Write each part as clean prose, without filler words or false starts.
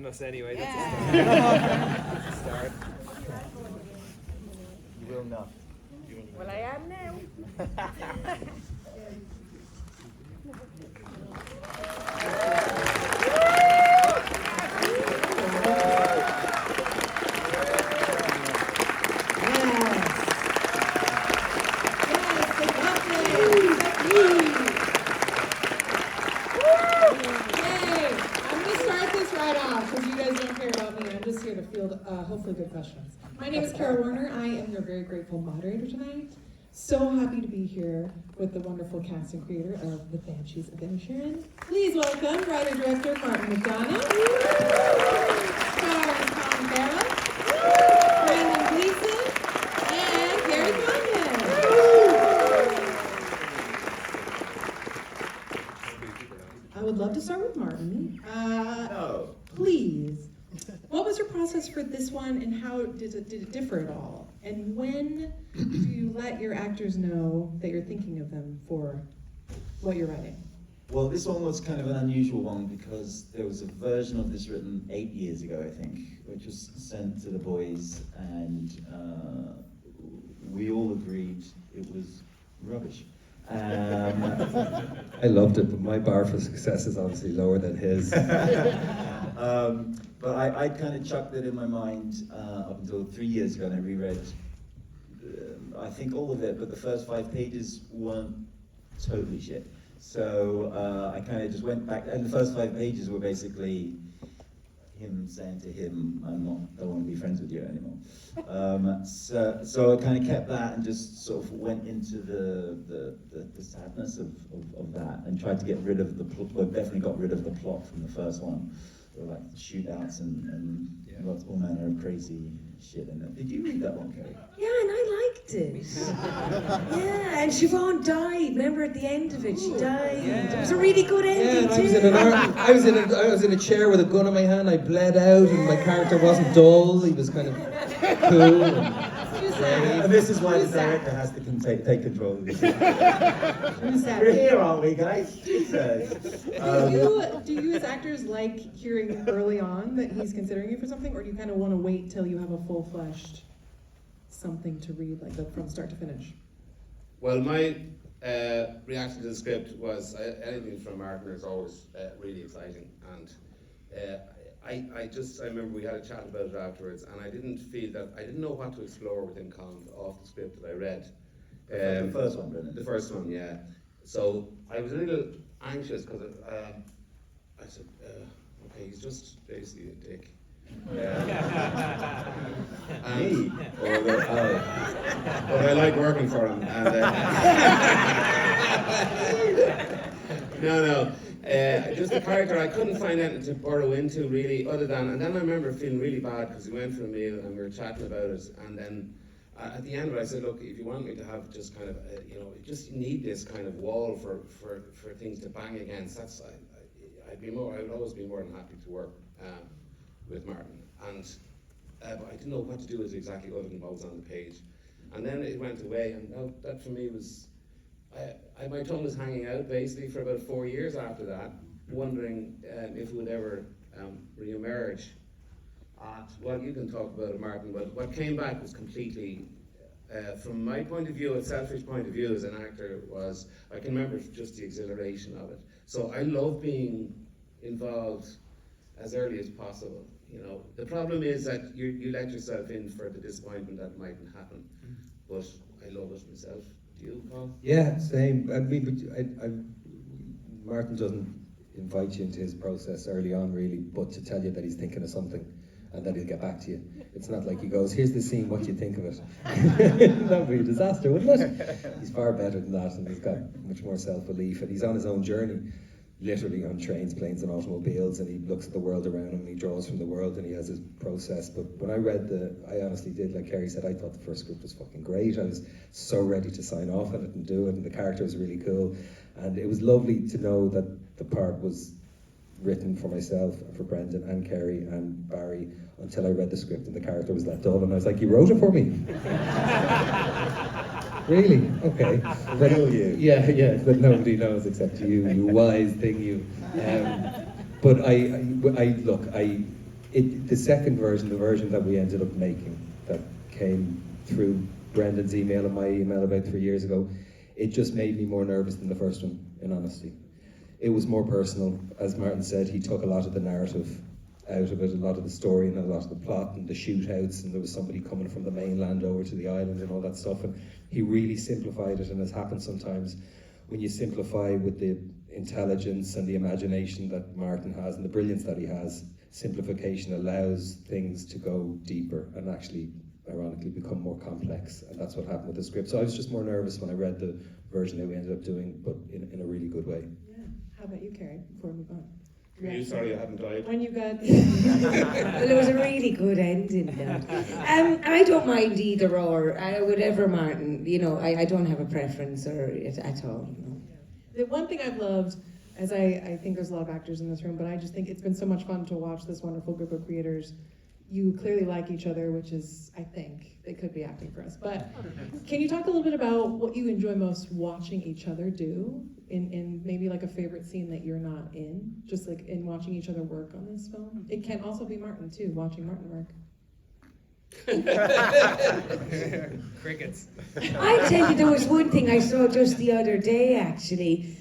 writing us anyway. Yeah. That's a start. You will not. Well, I am now. Hopefully good questions. My name is Carol Werner. I am your very grateful moderator tonight. So happy to be here with the wonderful cast and creator of The Banshees of Inisherin. Please welcome writer-director Martin McDonagh, stars Colin Farrell, Gleeson, and Kerry. I would love to start with Martin. No. Please. What was your process for this one, and how did it differ at all? And when do you let your actors know that you're thinking of them for what you're writing? Well, this one was kind of an unusual one because there was a version of this written 8 years ago, I think, which was sent to the boys, and we all agreed it was rubbish. I loved it, but my bar for success is obviously lower than his. But I kind of chucked it in my mind up until 3 years ago, and I reread, I think all of it, but the first 5 pages weren't totally shit. So I kind of just went back, and the first 5 pages were basically him saying to him, don't want to be friends with you anymore. So I kind of kept that and just sort of went into the sadness of that and tried to get rid of the plot. Well, definitely got rid of the plot from the first one. There were like shootouts and lots all manner of crazy shit in it. Did you read that one, Kerry? Yeah, and I liked it. Yeah, and Siobhan died. Remember at the end of it, she died. Yeah. It was a really good ending and I was in a chair with a gun in my hand. I bled out, and my character wasn't dull. He was kind of cool. And this is why the director has to take control of this. We're here, aren't we, guys? Jesus. Do you as actors like hearing early on that he's considering you for something, or do you kind of want to wait till you have a full-fleshed something to read, like from start to finish? Well, my reaction to the script was anything from Martin is always really exciting, and I remember we had a chat about it afterwards, and I didn't know what to explore within Colin off the script that I read. The first one, didn't it? The first one, yeah. So I was a little anxious because I said, okay, he's just basically a dick. Me? Or but I like working for him. And, no. Just the character, I couldn't find anything to burrow into really, other than, and then I remember feeling really bad because we went for a meal and we were chatting about it, and then at the end of it I said, look, if you want me to have just kind of, you need this kind of wall for things to bang against, I'd always be more than happy to work with Martin, and but I didn't know what to do exactly other than what was on the page, and then it went away, and that for me was, my tongue was hanging out basically for about 4 years after that, wondering if it would ever re-emerge. Well, you can talk about it, Martin, but what came back was completely, from my point of view, a selfish point of view as an actor, was, I can remember just the exhilaration of it. So I love being involved as early as possible. The problem is that you let yourself in for the disappointment that mightn't happen, but I love it myself. Do you, Paul? Yeah, same. I mean, Martin doesn't invite you into his process early on, really, but to tell you that he's thinking of something and that he'll get back to you. It's not like he goes, here's the scene, what do you think of it? That would be a disaster, wouldn't it? He's far better than that, and he's got much more self-belief, and he's on his own journey, literally on trains, planes and automobiles, and he looks at the world around him and he draws from the world and he has his process. But when I read I honestly did, like Kerry said, I thought the first script was fucking great. I was so ready to sign off on it and do it, and the character was really cool. And it was lovely to know that the part was written for myself, for Brendan and Kerry and Barry, until I read the script and the character was let dull, and I was like, you wrote it for me? Really? Okay. But, yeah, but nobody knows except you wise thing, you. But I The second version, the version that we ended up making, that came through Brendan's email and my email about 3 years ago, it just made me more nervous than the first one, in honesty. It was more personal. As Martin said, he took a lot of the narrative out of it, a lot of the story and a lot of the plot and the shootouts, and there was somebody coming from the mainland over to the island and all that stuff, and he really simplified it. And as happens sometimes when you simplify with the intelligence and the imagination that Martin has and the brilliance that he has, simplification allows things to go deeper and actually, ironically, become more complex, and that's what happened with the script. So I was just more nervous when I read the version that we ended up doing, but in a really good way. Yeah. How about you, Kerry, before we move on? Are you sorry I hadn't died? When you got... Well, it was a really good ending. I don't mind either or. Whatever, Martin. You know, I don't have a preference or at all. You know. The one thing I've loved, as I think there's a lot of actors in this room, but I just think it's been so much fun to watch this wonderful group of creators. You clearly like each other, which is, I think, they could be acting for us. But can you talk a little bit about what you enjoy most watching each other do, in maybe like a favorite scene that you're not in, just like in watching each other work on this film? It can also be Martin too, watching Martin work. Crickets. I tell you, there was one thing I saw just the other day, actually.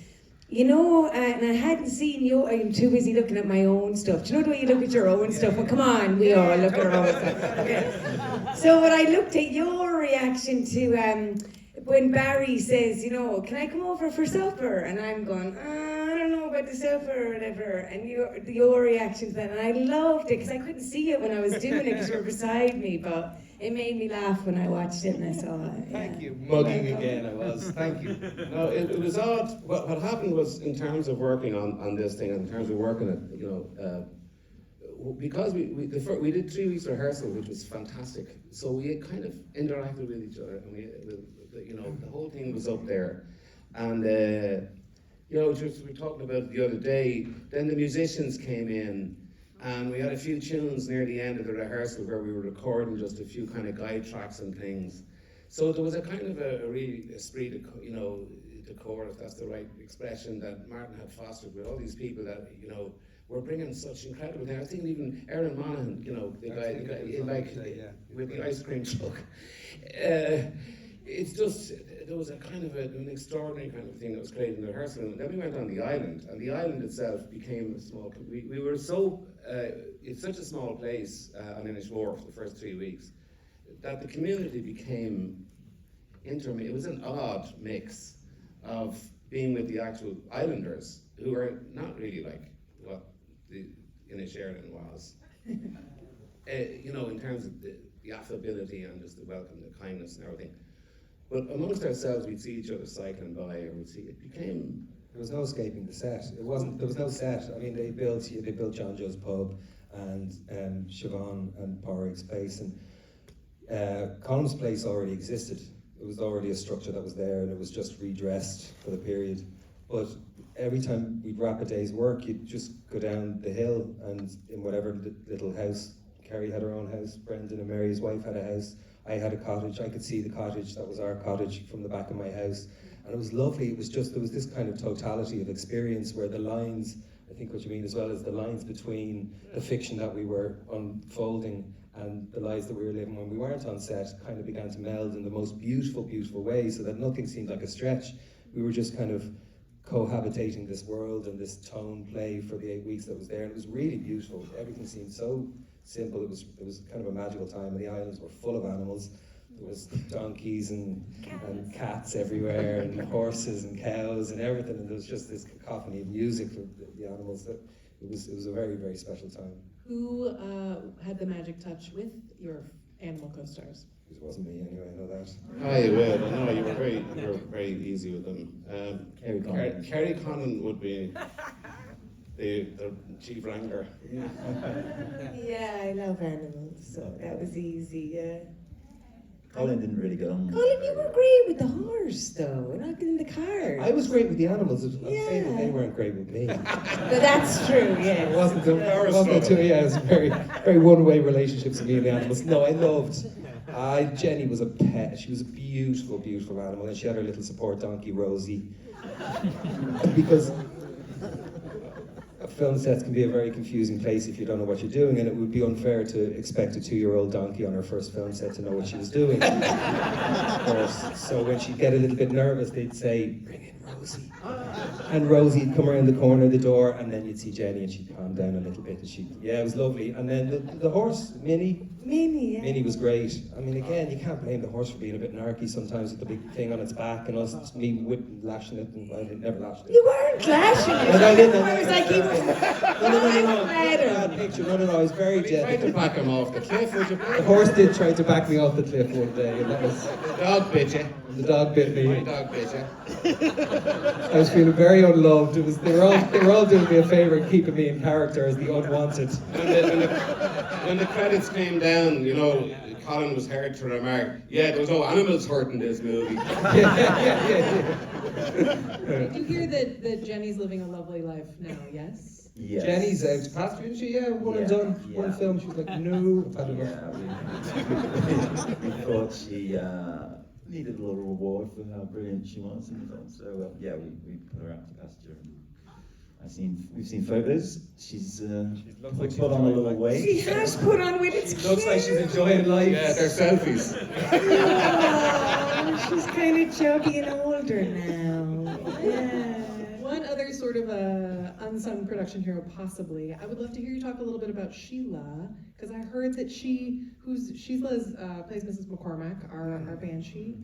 You know, and I hadn't seen you. I'm too busy looking at my own stuff. Do you know the way you look at your own stuff? Well, come on, we all look at our own stuff. Okay. So when I looked at your reaction to when Barry says, you know, can I come over for supper? And I'm going, I don't know about the supper or whatever. And your reaction to that, and I loved it because I couldn't see it when I was doing it because you were beside me, but it made me laugh when I watched it and I saw it. Yeah. Thank you. Mugging again, I was. Thank you. No, it was odd. What happened was, in terms of working on this thing, in terms of working it, you know, because we did 3 weeks rehearsal, which was fantastic. So we kind of interacted with each other, and you know, the whole thing was up there, and you know, just we were talking about it the other day. Then the musicians came in. And we had a few tunes near the end of the rehearsal where we were recording just a few kind of guide tracks and things. So there was a kind of a really esprit de, you know, de corps, if that's the right expression, that Martin had fostered with all these people that, you know, were bringing such incredible things. I think even Aaron Monaghan, you know, the guy like with the ice cream truck. It's just, there was a kind of an extraordinary kind of thing that was created in the rehearsal. And then we went on the island, and the island itself became a small, we were so, it's such a small place on Inisherin for the first 3 weeks, that the community became it was an odd mix of being with the actual islanders, who are not really like what the Inisherin was. You know, in terms of the affability and just the welcome, the kindness and everything. But amongst ourselves, we'd see each other cycling by, or we'd see, it became... There was no escaping the set. There was no set. I mean, they built John Joe's pub and Siobhan and Porrick's place, and Colin's place already existed. It was already a structure that was there, and it was just redressed for the period. But every time we'd wrap a day's work, you'd just go down the hill, and in whatever little house, Kerry had her own house, Brendan and Mary's wife had a house, I had a cottage. I could see the cottage that was our cottage from the back of my house, and it was lovely. It was just, there was this kind of totality of experience where the lines, I think what you mean as well, is the lines between the fiction that we were unfolding and the lives that we were living when we weren't on set kind of began to meld in the most beautiful, beautiful way, so that nothing seemed like a stretch. We were just kind of cohabitating this world and this tone play for the 8 weeks that was there, and it was really beautiful. Everything seemed so simple. It was kind of a magical time, and the islands were full of animals. There was donkeys and cats everywhere, and horses and cows and everything, and there was just this cacophony of music for the animals. That it was a very, very special time. Who had the magic touch with your animal co-stars? It wasn't me anyway, I know that. I will. No, you were very easy with them. Kerry Condon would be the chief wrangler. Yeah, I love animals, so that was easy, yeah. Colin didn't really get on. Colin, you were great with the horse, though, not in the car. I was great with the animals. I'm saying that they weren't great with me. But that's true, yeah. It wasn't it was very, very one-way relationships with me and the animals. No, I loved. Jenny was a pet. She was a beautiful, beautiful animal, and she had her little support donkey, Rosie. Because film sets can be a very confusing place if you don't know what you're doing, and it would be unfair to expect a 2-year-old donkey on her first film set to know what she was doing. Of course. So when she'd get a little bit nervous, they'd say, "Bring in Rosie." And Rosie'd come around the corner of the door, and then you'd see Jenny, and she'd calm down a little bit, and it was lovely. And then the horse, Minnie. Minnie, yeah. Minnie was great. I mean, again, you can't blame the horse for being a bit narky sometimes with the big thing on its back, and us, me lashing it, and I never lashed it. You weren't lashing it. No, I didn't. I was like, you were... No. Bad picture. No. I was very Tried to gentle. back him off the cliff, would you? The horse did try to back me off the cliff one day, and that was... The dog bit you. The dog bit me. My dog bit you. I was feeling very unloved. They were all doing me a favour and keeping me in character as the unwanted. When the credits came down, you know, Colin was heard to remark, "Yeah, there was no animals hurt in this movie." Yeah. Did you hear that Jenny's living a lovely life now, yes? Yes. Jenny's out to pasture, isn't she? Yeah, one and done. One Yeah. film. She was like, "No, I've had enough." Yeah, we thought she needed a little reward for how brilliant she was in the film. So we put her out to pasture. We've seen photos. She's looks like she's put on a little enjoying weight. She has put on weight. It's cute. Looks like she's enjoying life. Yeah, they're selfies. Oh, she's kind of chubby and older now. Yeah. One other sort of unsung production hero, possibly. I would love to hear you talk a little bit about Sheila, because I heard that Sheila's plays Mrs. McCormack, our Banshee,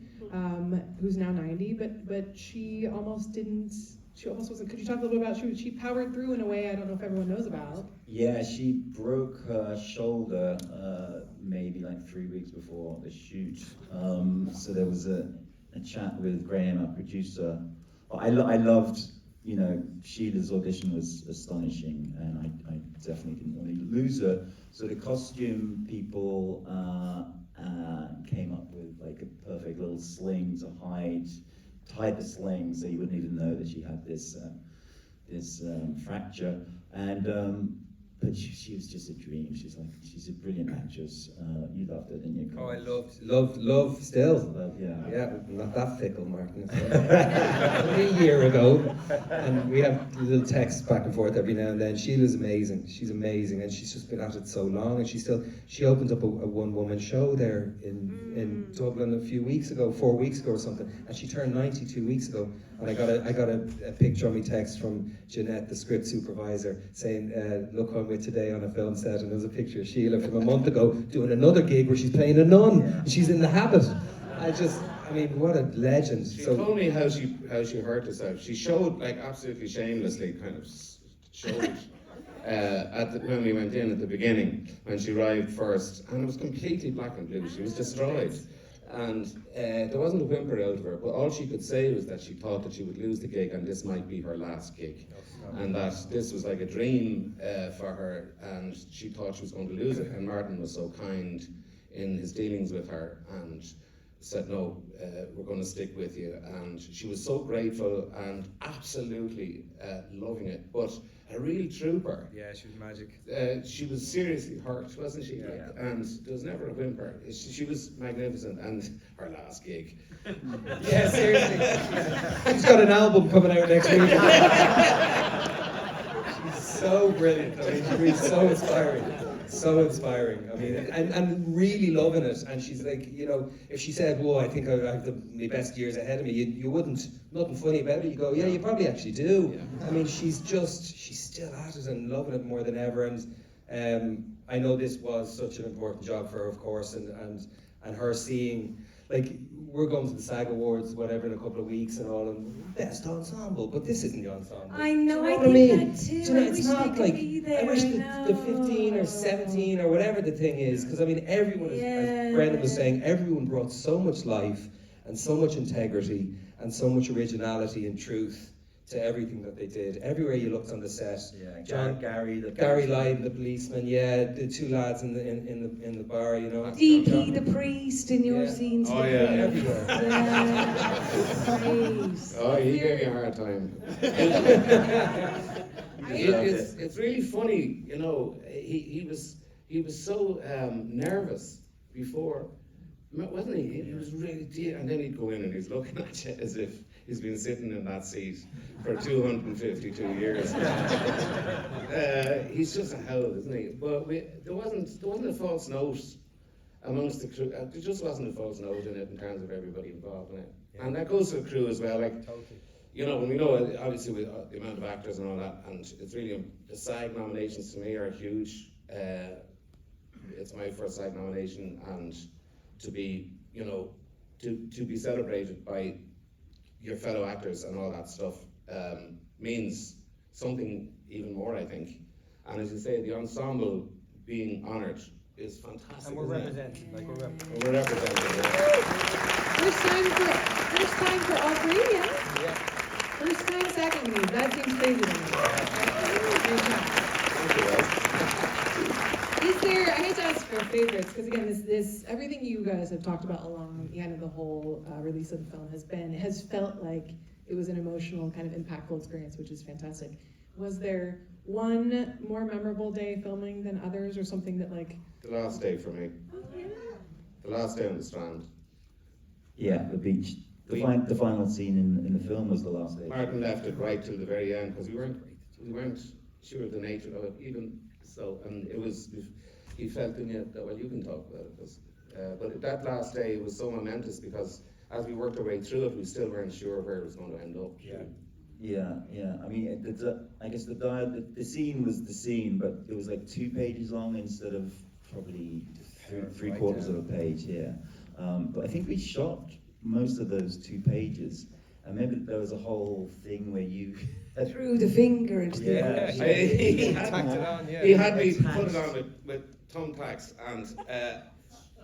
who's now 90, but she almost didn't. She almost wasn't. Could you talk a little bit about she powered through in a way I don't know if everyone knows about? Yeah, she broke her shoulder maybe like 3 weeks before the shoot. So there was a chat with Graham, our producer. I loved, you know, Sheila's audition was astonishing, and I definitely didn't want to lose her. So the costume people came up with like a perfect little sling to tie the sling so you wouldn't even know that she had this fracture. And but she was just a dream. She's a brilliant actress. You loved her, didn't you? Oh, I love still. Yeah. Not that fickle, Martin. Only a year ago, and we have little texts back and forth every now and then. Sheila's amazing. She's amazing, and she's just been at it so long. And she opened up a one-woman show there in Dublin 4 weeks ago or something. And she turned 90 2 weeks ago. And I got a picture on my text from Jeanette, the script supervisor, saying, "Look who I'm with today on a film set." And there's a picture of Sheila from a month ago doing another gig where she's playing a nun. Yeah. She's in the habit. I mean, what a legend. She told me how she hurt herself. She showed, like, absolutely shamelessly, kind of showed when we went in at the beginning, when she arrived first, and it was completely black and blue. She was destroyed. And there wasn't a whimper out of her, but all she could say was that she thought that she would lose the gig and this might be her last gig. And that this was like a dream for her, and she thought she was going to lose it. And Martin was so kind in his dealings with her and said, "No, we're going to stick with you." And she was so grateful and absolutely loving it. But a real trooper. Yeah, she was magic. She was seriously hurt, wasn't she? Yeah. And there was never a whimper. She was magnificent, and her last gig. Yeah, seriously. She's got an album coming out next week. She's so brilliant. I mean, she's so inspiring. So inspiring. I mean, and really loving it. And she's like, you know, if she said, "Whoa, I think I have my best years ahead of me," you wouldn't, nothing funny about it. You go, "Yeah, you probably actually do." Yeah. I mean, she's still at it and loving it more than ever. And I know this was such an important job for her, of course, and her seeing, like, we're going to the SAG Awards, whatever, in a couple of weeks and all, and best ensemble, but this isn't the ensemble. I know, Do you I what I think mean? that too. Do you know, I it's wish not they could like, be there, I wish I the 15 or 17 or whatever the thing is, because I mean, everyone, as Brendan was saying, everyone brought so much life and so much integrity and so much originality and truth to everything that they did. Everywhere you looked on the set. Yeah, Gary Lyde, the policeman, the two lads in the bar, you know. DP, the priest in your scenes. Oh, yeah. Everywhere. Nice. Oh, he gave me a hard time. It's really funny, you know. He was so nervous before, wasn't he? He was really dear, and then he'd go in and he's looking at you as if he's been sitting in that seat for 252 years. He's just a howl, isn't he? But there wasn't a false note amongst the crew. There just wasn't a false note in it in terms of everybody involved in it. Yeah. And that goes to the crew as well. Like, totally. You know, when we know, obviously, with the amount of actors and all that, and it's really, the SAG nominations to me are huge. It's my first SAG nomination, and to be, you know, to be celebrated by your fellow actors and all that stuff means something even more, I think. And as you say, the ensemble being honoured is fantastic. And we're represented, like we're represented. We're represented. Yeah. First time for all three, yeah? Yeah. First time, second lead. That seems crazy to me. Is there, I hate to ask for favorites, because again, this everything you guys have talked about along the end of the whole release of the film has felt like it was an emotional, kind of impactful experience, which is fantastic. Was there one more memorable day filming than others, or something that like... The last day for me. Oh, yeah. The last day on the Strand. Yeah, the beach. The final scene in the film was the last day. Martin left it right till the very end, because we weren't sure of the nature of it, even so, and it was, he felt in it that, well, you can talk about it, but that last day was so momentous, because as we worked our way through it, we still weren't sure where it was going to end up. Yeah. I mean, I guess the scene was the scene, but it was like 2 pages long instead of probably three quarters of a page. Yeah, but I think we shot most of those 2 pages. I remember there was a whole thing where you threw the finger into the he had me put it on with thumbtacks, and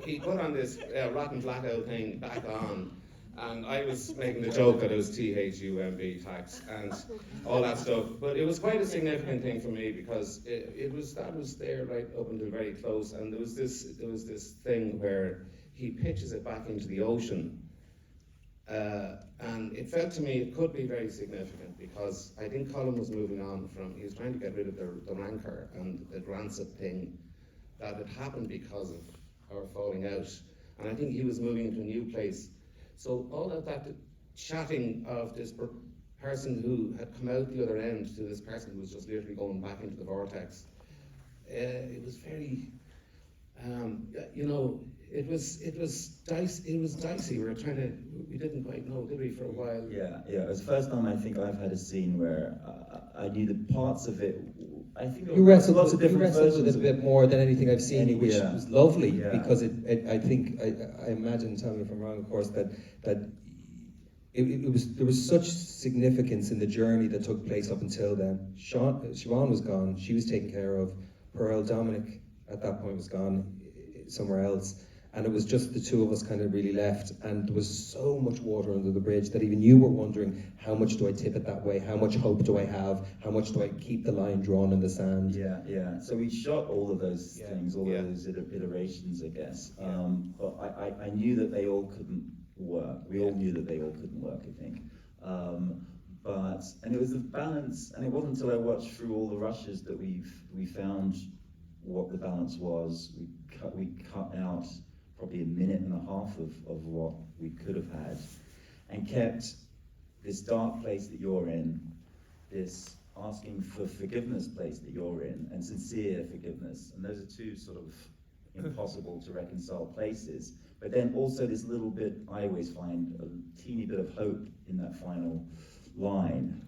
he put on this rotten blackout thing back on, and I was making the joke that it was THUMB tax and all that stuff. But it was quite a significant thing for me, because that was there right up until very close, and there was this thing where he pitches it back into the ocean. And it felt to me it could be very significant, because I think Colin was moving on he was trying to get rid of the rancour and the rancid thing that had happened because of our falling out. And I think he was moving into a new place. So all of that chatting of this person who had come out the other end to this person who was just literally going back into the vortex, it was very, you know, it was dicey. We didn't quite know, did we, for a while? Yeah. It was the first time I think I've had a scene where I knew the parts of it. I think you wrestled lots of different versions with it a bit more than anything I've seen, which was lovely, because I imagine, tell me if I'm wrong, of course, that there was such significance in the journey that took place up until then. Siobhan was gone; she was taken care of. Pearl Dominic at that point was gone somewhere else. And it was just the 2 of us kind of really left, and there was so much water under the bridge that even you were wondering, how much do I tip it that way? How much hope do I have? How much do I keep the line drawn in the sand? Yeah. So we shot all of those things, all of those iterations, I guess. But I knew that they all couldn't work. We all knew that they all couldn't work, I think. And it was the balance, and it wasn't until I watched through all the rushes that we found what the balance was. We cut out probably 1.5 minutes of what we could have had, and kept this dark place that you're in, this asking for forgiveness place that you're in, and sincere forgiveness. And those are 2 sort of impossible to reconcile places. But then also this little bit, I always find a teeny bit of hope in that final line.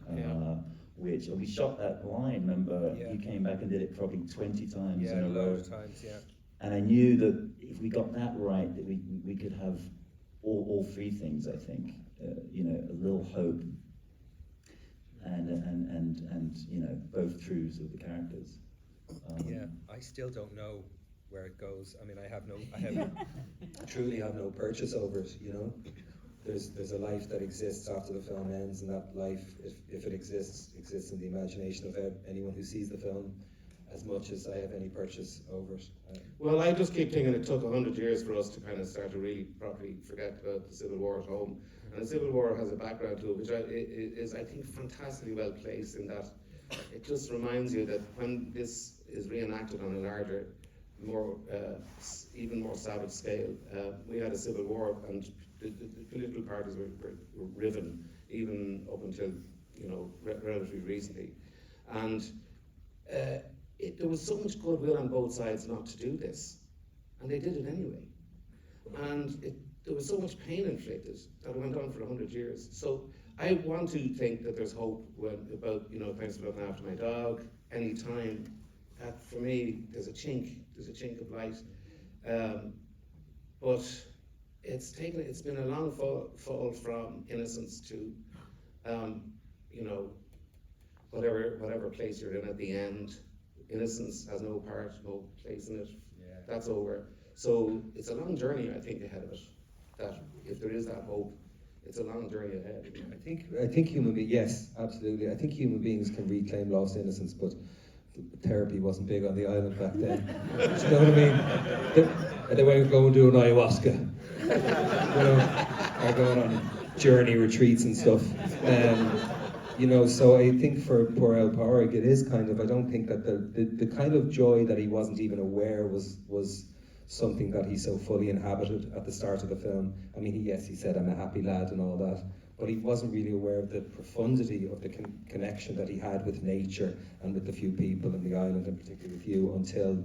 Which we shot that line, remember, you came back and did it probably 20 times in a row. And I knew that if we got that right, that we could have all 3 things, I think. You know, a little hope and you know, both truths of the characters. I still don't know where it goes. I mean, I truly have no purchase over it, you know. There's a life that exists after the film ends, and that life, if it exists in the imagination of anyone who sees the film, as much as I have any purchase over it. Well, I just keep thinking it took 100 years for us to kind of start to really properly forget about the Civil War at home. And the Civil War has a background to it, which is, I think, fantastically well placed, in that it just reminds you that when this is reenacted on a larger, even more savage scale, we had a civil war, and the political parties were riven even up until, you know, relatively recently. And there was so much goodwill on both sides not to do this, and they did it anyway. And there was so much pain inflicted that it went on for 100 years. So I want to think that there's hope about, you know, thanks for looking after my dog, any time. That for me, there's a chink of light. But it's been a long fall from innocence to, you know, whatever place you're in at the end. Innocence has no place in it. Yeah. That's over. So it's a long journey, I think, ahead of it. That if there is that hope, it's a long journey ahead. I think human beings, yes, absolutely. I think human beings can reclaim lost innocence, but therapy wasn't big on the island back then. Do you know what I mean? They went go and do an ayahuasca, you know, or going on journey retreats and stuff. You know, so I think for poor El Porrig, it is kind of, I don't think that the kind of joy that he wasn't even aware was something that he so fully inhabited at the start of the film. I mean, he said, I'm a happy lad and all that, but he wasn't really aware of the profundity of the connection that he had with nature and with the few people in the island, and particularly with you, until,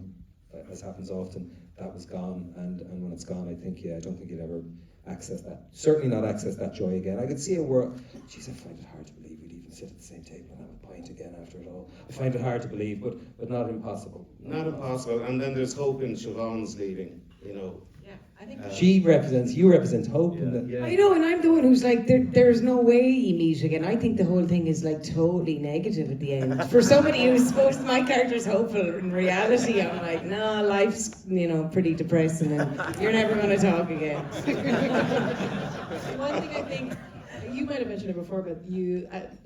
as happens often, that was gone. And when it's gone, I think, I don't think he'd ever access that. Certainly not access that joy again. I could see a world, geez, I find it hard to believe we'd even sit at the same table and have a pint again after it all. I find it hard to believe, but not impossible. Not impossible. And then there's hope in Siobhan's leaving, you know. Yeah, I think You represent hope. Yeah. I know, and I'm the one who's like, there's no way you meet again. I think the whole thing is like totally negative at the end. For somebody who's supposed to, my character's hopeful, in reality, I'm like, no, life's, you know, pretty depressing, and you're never going to talk again. one thing I think, you might have mentioned it before, but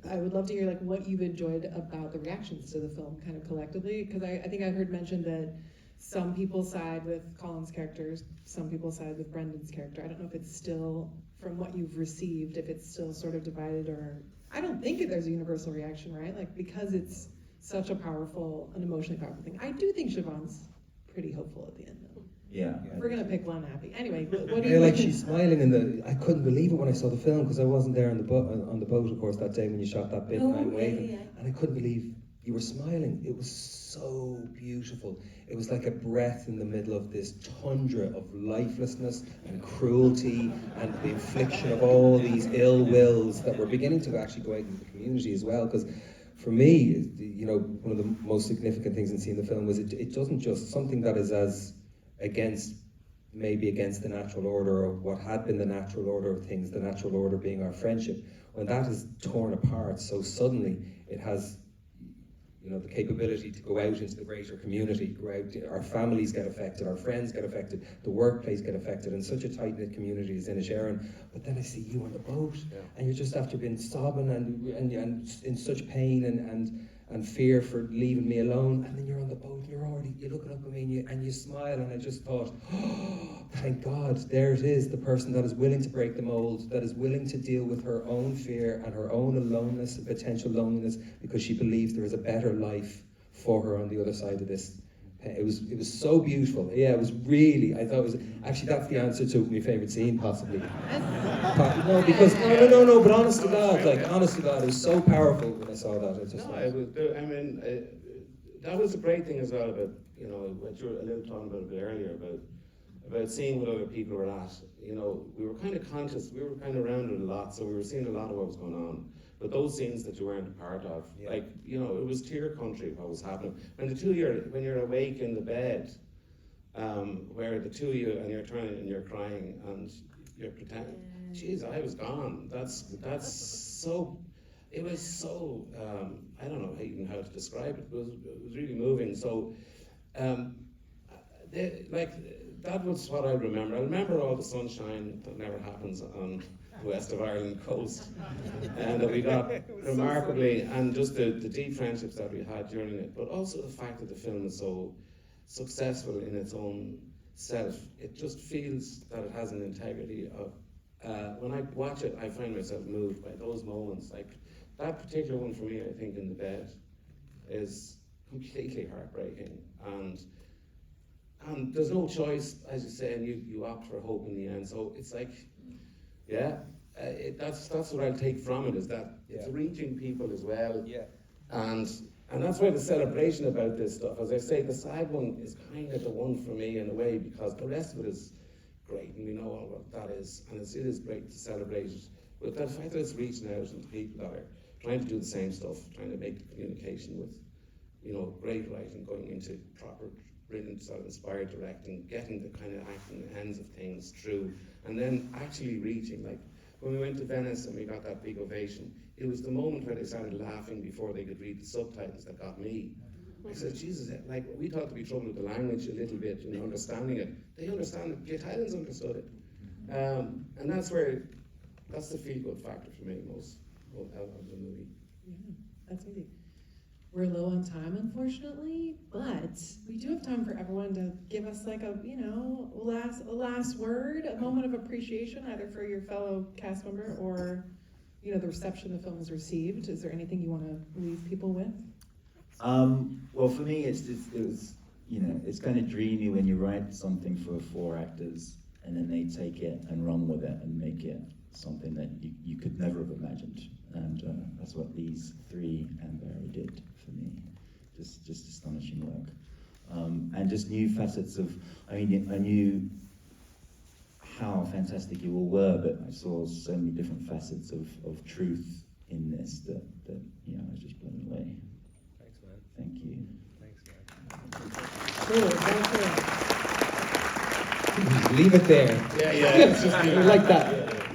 I would love to hear like what you've enjoyed about the reactions to the film, kind of collectively, because I think I heard mentioned that some people side with Colin's characters, some people side with Brendan's character. I don't know if it's still, from what you've received, if it's still sort of divided, or I don't think there's a universal reaction, right? Like, because it's such an emotionally powerful thing. I do think Siobhan's pretty hopeful at the end, though. Yeah. We're gonna pick one happy. Anyway, what do you Yeah, like think? she's smiling I couldn't believe it when I saw the film, because I wasn't there on the boat, of course, that day when you shot that bit, and I'm waving, and I couldn't believe you were smiling. It was so beautiful. It was like a breath in the middle of this tundra of lifelessness and cruelty and the infliction of all these ill wills that were beginning to actually go out into the community as well. Because for me, you know, one of the most significant things in seeing the film was it doesn't just something that is as against the natural order, or what had been the natural order of things, the natural order being our friendship, when that is torn apart so suddenly, it has, you know, the capability to go out into the greater community, go out, our families get affected, our friends get affected, the workplace get affected, in such a tight-knit community as Inisherin. But then I see you on the boat, and you're just after being sobbing and in such pain and fear for leaving me alone, and then you're on the boat and you're looking up at me and you smile, and I just thought, oh, thank God, there it is, the person that is willing to break the mold, that is willing to deal with her own fear and her own aloneness and potential loneliness, because she believes there is a better life for her on the other side of this. It was so beautiful. Yeah, it was really, I thought it was, actually that's the answer to my favourite scene, possibly. No, because, no, but honest to God, it was so powerful when I saw that. That was a great thing as well about, you know, what you were a little talking about a bit earlier, about seeing what other people were at. You know, we were kind of conscious, we were kind of around it a lot, so we were seeing a lot of what was going on. But those scenes that you weren't a part of, like, you know, it was tear country what was happening. When you're awake in the bed, where the two of you, and you're crying and you're pretending, geez, I was gone. That's so, it was so, I don't know even how to describe it, but it was really moving. So, that was what I remember. I remember all the sunshine that never happens on the west of Ireland coast, and that we got remarkably, and just the deep friendships that we had during it, but also the fact that the film is so successful in its own self. It just feels that it has an integrity of, when I watch it, I find myself moved by those moments. Like that particular one for me, I think, in the bed is completely heartbreaking, and there's no choice, as you say, and you opt for hope in the end. So it's like, yeah, that's what I'll take from it, is that it's Yeah. reaching people as well. Yeah. And that's why the celebration about this stuff, as I say, the SAG one is kind of the one for me in a way, because the rest of it is great, and we know all what that is, and it is great to celebrate it. But the fact that it's reaching out into people that are trying to do the same stuff, trying to make communication with, great writing, going into proper, brilliant, sort of inspired directing, getting the kind of acting ends of things through, and then actually reaching, like, when we went to Venice and we got that big ovation, it was the moment where they started laughing before they could read the subtitles that got me. I said, Jesus, like, we thought there'd be trouble with the language a little bit, understanding it. They understand it, the Italians understood it. And that's the feel-good factor for me most out of the movie. Yeah, that's easy. We're low on time, unfortunately, but we do have time for everyone to give us like a last word, a moment of appreciation, either for your fellow cast member or, the reception the film has received. Is there anything you want to leave people with? Well, for me, it was, it's kind of dreamy when you write something for 4 actors and then they take it and run with it and make it something that you could never have imagined. And that's what these 3 and Barry did for me. Just astonishing work. And just new facets of, I knew how fantastic you all were, but I saw so many different facets of truth in this that I was just blown away. Thanks, man. Thank you. Thanks, man. Cool, thank you. Leave it there. Yeah, it's just I like that.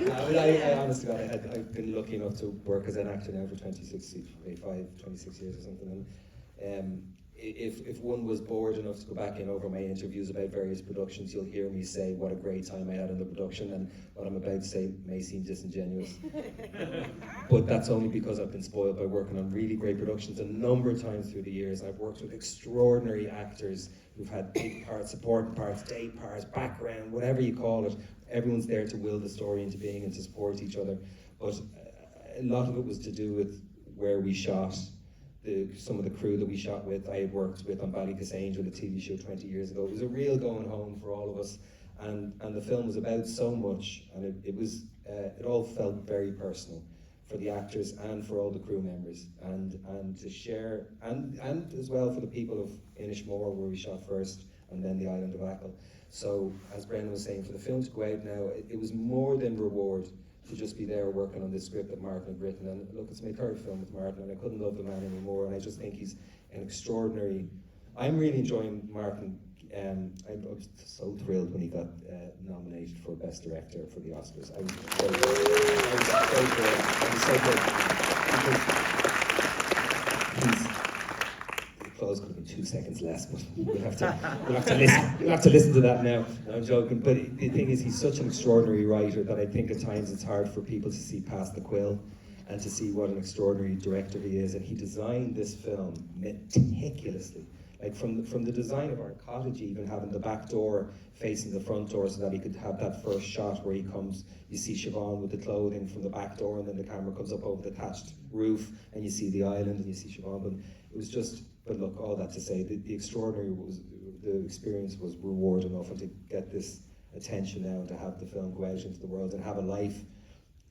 I honestly, I've been lucky enough to work as an actor now for 26 years or something. And if one was bored enough to go back in over my interviews about various productions, you'll hear me say what a great time I had in the production, and what I'm about to say may seem disingenuous. But that's only because I've been spoiled by working on really great productions a number of times through the years. I've worked with extraordinary actors who've had big parts, supporting parts, day parts, background, whatever you call it. Everyone's there to will the story into being and to support each other. But a lot of it was to do with where we shot. Some of the crew that we shot with, I had worked with on Ballycus Angel, a TV show 20 years ago. It was a real going home for all of us, and the film was about so much, and it all felt very personal for the actors and for all the crew members, and to share, and as well for the people of Inishmore, where we shot first, and then the island of Achill. So, as Brendan was saying, for the film to go out now, it was more than reward to just be there working on this script that Martin had written. And look, it's my 3rd film with Martin, and I couldn't love the man anymore, and I just think he's an extraordinary... I'm really enjoying Martin. I was so thrilled when he got nominated for Best Director for the Oscars. I was so thrilled. The applause could have been 2 seconds less, but we'll have to listen to that now. No, I'm joking, but the thing is, he's such an extraordinary writer that I think at times it's hard for people to see past the quill and to see what an extraordinary director he is. And he designed this film meticulously. Like from the design of our cottage, even having the back door facing the front door so that he could have that first shot where he comes, you see Siobhan with the clothing from the back door, and then the camera comes up over the thatched roof and you see the island and you see Siobhan. But it was just, but look, all that to say, the extraordinary was, the experience was reward enough, and to get this attention now and to have the film go out into the world and have a life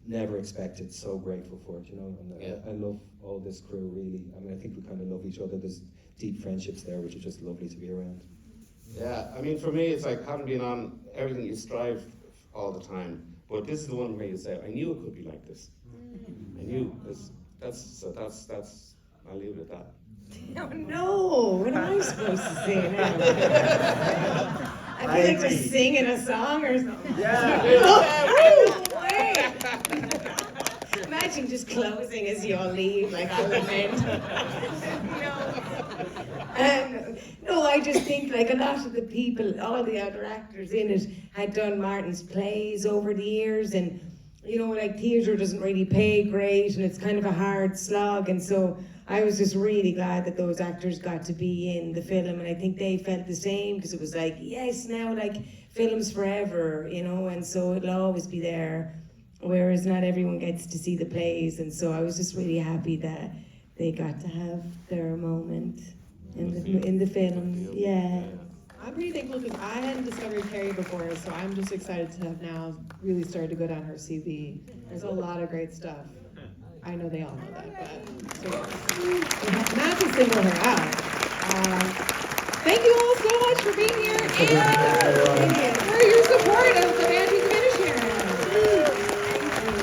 never expected, so grateful for it, and I love all this crew, really. I mean, I think we kind of love each other. There's deep friendships there, which are just lovely to be around. Yeah, I mean, for me, it's like having been on everything you strive all the time, but this is the one where you say, I knew it could be like this. I knew, because that's, I'll leave it at that. Oh no, what am I supposed to say now? I feel like just singing a song or something. Yeah. Imagine just closing as you all leave, like I'll lament. No, I just think like a lot of the people, all the other actors in it had done Martin's plays over the years, and like theatre doesn't really pay great, and it's kind of a hard slog, and so I was just really glad that those actors got to be in the film, and I think they felt the same, because it was like, yes, now like film's forever, and so it'll always be there, whereas not everyone gets to see the plays, and so I was just really happy that they got to have their moment in the film. Yeah. I'm pretty thankful because I hadn't discovered Kerry before, so I'm just excited to have now really started to go down her CV. There's a lot of great stuff. I know they all know that, but so not to single her out. Thank you all so much for being here. And